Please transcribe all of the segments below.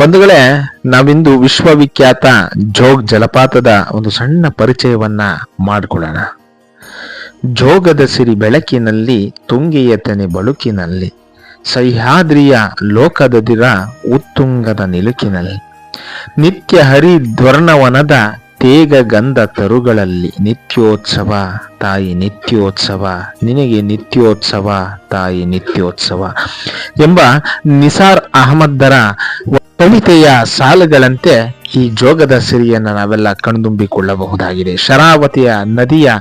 ಬಂಧುಗಳೇ, ನಾವಿಂದು ವಿಶ್ವವಿಖ್ಯಾತ ಜೋಗ್ ಜಲಪಾತದ ಒಂದು ಸಣ್ಣ ಪರಿಚಯವನ್ನ ಮಾಡಿಕೊಳ್ಳೋಣ. ಜೋಗದ ಸಿರಿ ಬೆಳಕಿನಲ್ಲಿ, ತುಂಗೆಯ ತೆನೆ ಬಳುಕಿನಲ್ಲಿ, ಸಹ್ಯಾದ್ರಿಯ ಲೋಕದದಿರ ಉತ್ತುಂಗದ ನಿಲುಕಿನಲ್ಲಿ, ನಿತ್ಯ ಹರಿದ್ವರ್ಣವನದ ತೇಗ ಗಂಧ ತರುಗಳಲ್ಲಿ ನಿತ್ಯೋತ್ಸವ ತಾಯಿ ನಿತ್ಯೋತ್ಸವ, ನಿನಗೆ ನಿತ್ಯೋತ್ಸವ ತಾಯಿ ನಿತ್ಯೋತ್ಸವ ಎಂಬ ನಿಸಾರ್ ಅಹಮದ್ದರ ಕವಿತೆಯ ಸಾಲುಗಳಂತೆ ಈ ಜೋಗದ ಸಿರಿಯನ್ನು ನಾವೆಲ್ಲ ಕಣ್ತುಂಬಿಕೊಳ್ಳಬಹುದಾಗಿದೆ. ಶರಾವತಿಯ ನದಿಯ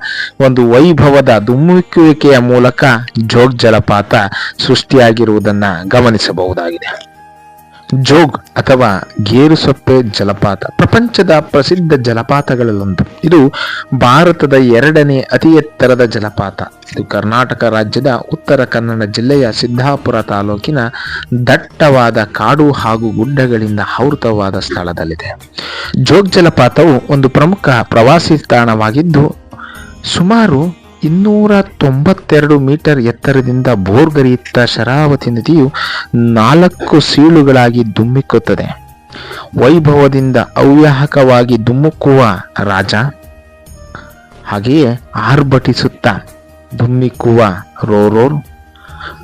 ಒಂದು ವೈಭವದ ಧುಮ್ಮುಕುವಿಕೆಯ ಮೂಲಕ ಜೋಗ್ ಜಲಪಾತ ಸೃಷ್ಟಿಯಾಗಿರುವುದನ್ನ ಗಮನಿಸಬಹುದಾಗಿದೆ. ಜೋಗ್ ಅಥವಾ ಗೇರುಸೊಪ್ಪೆ ಜಲಪಾತ ಪ್ರಪಂಚದ ಪ್ರಸಿದ್ಧ ಜಲಪಾತಗಳಲ್ಲೊಂದು. ಇದು ಭಾರತದ 2ನೇ ಅತಿ ಎತ್ತರದ ಜಲಪಾತ. ಇದು ಕರ್ನಾಟಕ ರಾಜ್ಯದ ಉತ್ತರ ಕನ್ನಡ ಜಿಲ್ಲೆಯ ಸಿದ್ದಾಪುರ ತಾಲೂಕಿನ ದಟ್ಟವಾದ ಕಾಡು ಹಾಗೂ ಗುಡ್ಡಗಳಿಂದ ಆವೃತವಾದ ಸ್ಥಳದಲ್ಲಿದೆ. ಜೋಗ್ ಜಲಪಾತವು ಒಂದು ಪ್ರಮುಖ ಪ್ರವಾಸಿ ತಾಣವಾಗಿದ್ದು, ಸುಮಾರು 292 ಮೀಟರ್ ಎತ್ತರದಿಂದ ಭೋರ್ಗರೆಯುತ್ತಾ ಶರಾವತಿ ನದಿಯು 4 ಸೀಳುಗಳಾಗಿ ಧುಮ್ಮಿಕ್ಕುತ್ತದೆ. ವೈಭವದಿಂದ ಅವ್ಯಾಹಕವಾಗಿ ಧುಮ್ಮುಕ್ಕುವ ರಾಜ, ಹಾಗೆಯೇ ಆರ್ಭಟಿಸುತ್ತಾ ಧುಮ್ಮಿಕ್ಕುವ ರೋರೋರ್,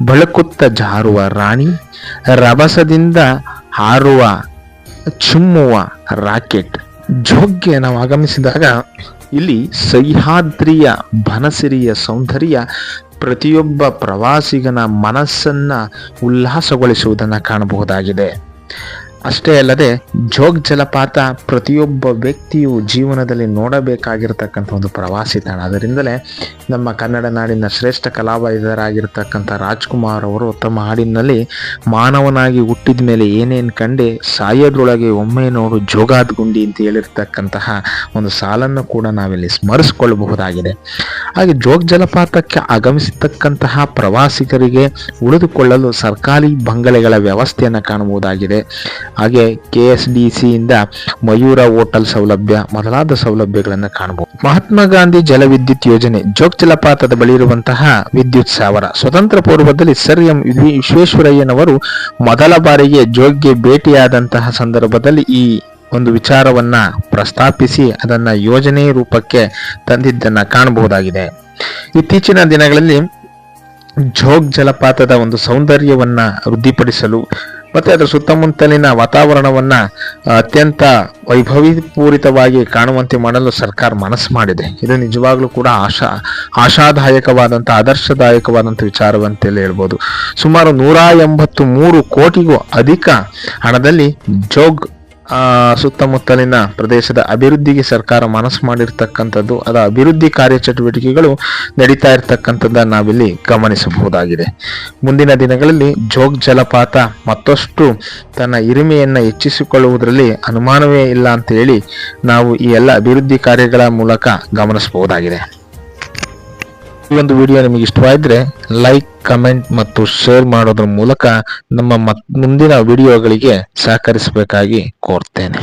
ಬಳಕುತ್ತ ಜಾರುವ ರಾಣಿ, ರಭಸದಿಂದ ಹಾರುವ ಚಿಮ್ಮುವ ರಾಕೆಟ್. ಜೋಗ್ಗೆ ನಾವು ಆಗಮಿಸಿದಾಗ ಇಲ್ಲಿ ಸಹ್ಯಾದ್ರಿಯ ಬನಸಿರಿಯ ಸೌಂದರ್ಯ ಪ್ರತಿಯೊಬ್ಬ ಪ್ರವಾಸಿಗನ ಮನಸ್ಸನ್ನ ಉಲ್ಲಾಸಗೊಳಿಸುವುದನ್ನು ಕಾಣಬಹುದಾಗಿದೆ. ಅಷ್ಟೇ ಅಲ್ಲದೆ ಜೋಗ್ ಜಲಪಾತ ಪ್ರತಿಯೊಬ್ಬ ವ್ಯಕ್ತಿಯು ಜೀವನದಲ್ಲಿ ನೋಡಬೇಕಾಗಿರ್ತಕ್ಕಂಥ ಒಂದು ಪ್ರವಾಸಿ ತಾಣ. ಅದರಿಂದಲೇ ನಮ್ಮ ಕನ್ನಡ ನಾಡಿನ ಶ್ರೇಷ್ಠ ಕಲಾವಿದರಾಗಿರ್ತಕ್ಕಂಥ ರಾಜ್ಕುಮಾರ್ ಅವರು ತಮ್ಮ ಹಾಡಿನಲ್ಲಿ ಮಾನವನಾಗಿ ಹುಟ್ಟಿದ ಮೇಲೆ ಏನೇನು ಕಂಡೆ, ಸಾಯೋದ್ರೊಳಗೆ ಒಮ್ಮೆ ನೋಡು ಜೋಗಾದ್ ಗುಂಡಿ ಅಂತ ಹೇಳಿರ್ತಕ್ಕಂತಹ ಒಂದು ಸಾಲನ್ನು ಕೂಡ ನಾವಿಲ್ಲಿ ಸ್ಮರಿಸಿಕೊಳ್ಳಬಹುದಾಗಿದೆ. ಹಾಗೆ ಜೋಗ್ ಜಲಪಾತಕ್ಕೆ ಆಗಮಿಸತಕ್ಕಂತಹ ಪ್ರವಾಸಿಗರಿಗೆ ಉಳಿದುಕೊಳ್ಳಲು ಸರ್ಕಾರಿ ಬಂಗಲೆಗಳ ವ್ಯವಸ್ಥೆಯನ್ನು ಕಾಣಬಹುದಾಗಿದೆ. ಹಾಗೆ KSDC ಇಂದ ಮಯೂರ ಹೋಟೆಲ್ ಸೌಲಭ್ಯ ಮೊದಲಾದ ಸೌಲಭ್ಯಗಳನ್ನು ಕಾಣಬಹುದು. ಮಹಾತ್ಮ ಗಾಂಧಿ ಜಲವಿದ್ಯುತ್ ಯೋಜನೆ ಜೋಗ್ ಜಲಪಾತದ ಬಳಿ ಇರುವಂತಹ ವಿದ್ಯುತ್ ಸ್ಥಾವರ. ಸ್ವತಂತ್ರ ಪೂರ್ವದಲ್ಲಿ ಸರ್ ಎಂ ವಿಶ್ವೇಶ್ವರಯ್ಯನವರು ಮೊದಲ ಬಾರಿಗೆ ಜೋಗ್ಗೆ ಭೇಟಿಯಾದಂತಹ ಸಂದರ್ಭದಲ್ಲಿ ಈ ಒಂದು ವಿಚಾರವನ್ನ ಪ್ರಸ್ತಾಪಿಸಿ ಅದನ್ನ ಯೋಜನೆ ರೂಪಕ್ಕೆ ತಂದಿದ್ದನ್ನ ಕಾಣಬಹುದಾಗಿದೆ. ಇತ್ತೀಚಿನ ದಿನಗಳಲ್ಲಿ ಜೋಗ್ ಜಲಪಾತದ ಒಂದು ಸೌಂದರ್ಯವನ್ನ ವೃದ್ಧಿಪಡಿಸಲು ಮತ್ತೆ ಅದರ ಸುತ್ತಮುತ್ತಲಿನ ವಾತಾವರಣವನ್ನ ಅತ್ಯಂತ ವೈಭವೀಪೂರಿತವಾಗಿ ಕಾಣುವಂತೆ ಮಾಡಲು ಸರ್ಕಾರ ಮನಸ್ಸು ಮಾಡಿದೆ. ಇದು ನಿಜವಾಗ್ಲೂ ಕೂಡ ಆಶಾದಾಯಕವಾದಂಥ ಆದರ್ಶದಾಯಕವಾದಂಥ ವಿಚಾರವಂತೆಲ್ಲ ಹೇಳ್ಬೋದು. ಸುಮಾರು 183 ಕೋಟಿಗೂ ಅಧಿಕ ಹಣದಲ್ಲಿ ಜೋಗ್ ಸುತ್ತಮುತ್ತಲಿನ ಪ್ರದೇಶದ ಅಭಿವೃದ್ಧಿಗೆ ಸರ್ಕಾರ ಮನಸ್ಸು ಮಾಡಿರ್ತಕ್ಕಂಥದ್ದು. ಅದರ ಅಭಿವೃದ್ಧಿ ಕಾರ್ಯಚಟುವಟಿಕೆಗಳು ನಡೀತಾ ಇರ್ತಕ್ಕಂಥದ್ದನ್ನು ನಾವಿಲ್ಲಿ ಗಮನಿಸಬಹುದಾಗಿದೆ. ಮುಂದಿನ ದಿನಗಳಲ್ಲಿ ಜೋಗ್ ಜಲಪಾತ ಮತ್ತಷ್ಟು ತನ್ನ ಹಿರಿಮೆಯನ್ನು ಹೆಚ್ಚಿಸಿಕೊಳ್ಳುವುದರಲ್ಲಿ ಅನುಮಾನವೇ ಇಲ್ಲ ಅಂತ ಹೇಳಿ ನಾವು ಈ ಎಲ್ಲ ಅಭಿವೃದ್ಧಿ ಕಾರ್ಯಗಳ ಮೂಲಕ ಗಮನಿಸಬಹುದಾಗಿದೆ. ಈ ಒಂದು ವಿಡಿಯೋ ನಿಮಗೆ ಇಷ್ಟವಾದರೆ ಲೈಕ್, ಕಮೆಂಟ್ ಮತ್ತು ಶೇರ್ ಮಾಡೋದ್ರ ಮೂಲಕ ನಮ್ಮ ಮುಂದಿನ ವಿಡಿಯೋಗಳಿಗೆ ಸಹಕರಿಸಬೇಕಾಗಿ ಕೋರ್ತೇನೆ.